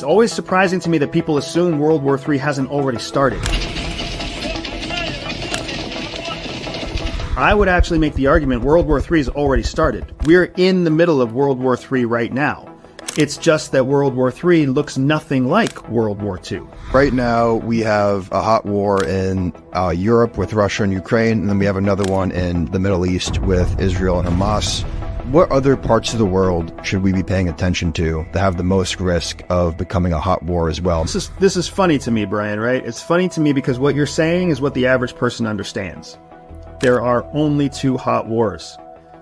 It's always surprising to me that people assume World War III hasn't already started. I would actually make the argument World War III has already started. We're in the middle of World War III right now. It's just that World War III looks nothing like World War II. Right now, we have a hot war in Europe with Russia and Ukraine, and then we have another one in the Middle East with Israel and Hamas. What other parts of the world should we be paying attention to that have the most risk of becoming a hot war as well? This is funny to me, Brian, right? It's funny to me because what you're saying is what the average person understands. There are only 2 hot wars.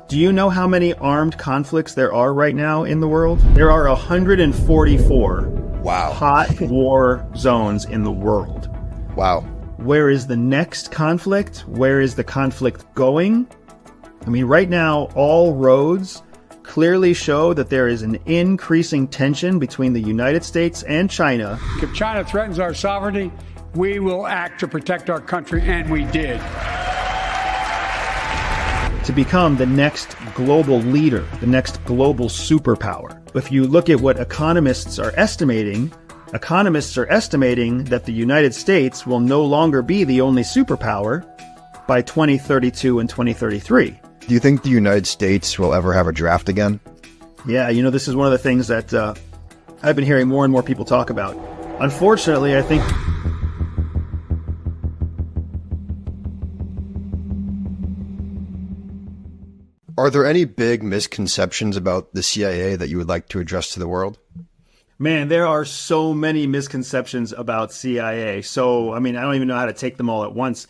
Do you know how many armed conflicts there are right now in the world? There are 144 hot war zones in the world. Wow. Where is the next conflict? Where is the conflict going? I mean, right now, all roads clearly show that there is an increasing tension between the United States and China. If China threatens our sovereignty, we will act to protect our country, and we did. To become the next global leader, the next global superpower. If you look at what economists are estimating that the United States will no longer be the only superpower by 2032 and 2033. Do you think the United States will ever have a draft again? Yeah, you know, this is one of the things that I've been hearing more and more people talk about. Unfortunately, I think... Are there any big misconceptions about the CIA that you would like to address to the world? Man, there are so many misconceptions about CIA. So, I mean, I don't even know how to take them all at once.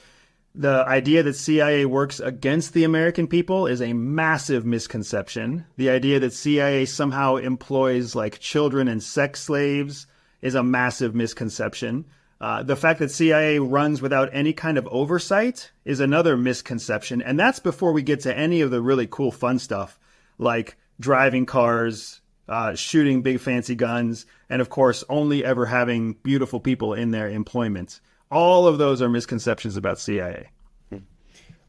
The idea that CIA works against the American people is a massive misconception. The idea that CIA somehow employs like children and sex slaves is a massive misconception. The fact that CIA runs without any kind of oversight is another misconception. And that's before we get to any of the really cool fun stuff like driving cars, shooting big fancy guns, and of course, only ever having beautiful people in their employment. All of those are misconceptions about CIA.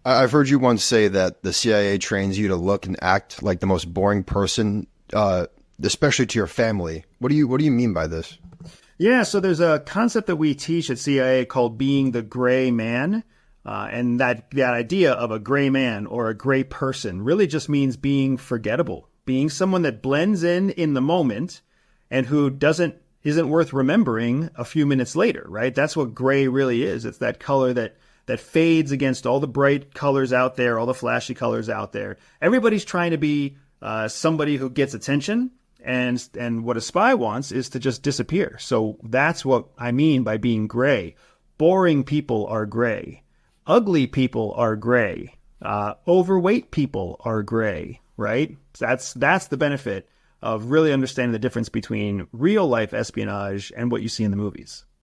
I've heard you once say that the CIA trains you to look and act like the most boring person, especially to your family. What do you mean by this? Yeah, so there's a concept that we teach at CIA called being the gray man. And that idea of a gray man or a gray person really just means being forgettable, being someone that blends in the moment and who isn't worth remembering a few minutes later, right? That's what gray really is. It's that color that fades against all the bright colors out there, all the flashy colors out there. Everybody's trying to be somebody who gets attention, and what a spy wants is to just disappear. So that's what I mean by being gray. Boring people are gray. Ugly people are gray. Overweight people are gray, right? That's the benefit of really understanding the difference between real life espionage and what you see in the movies.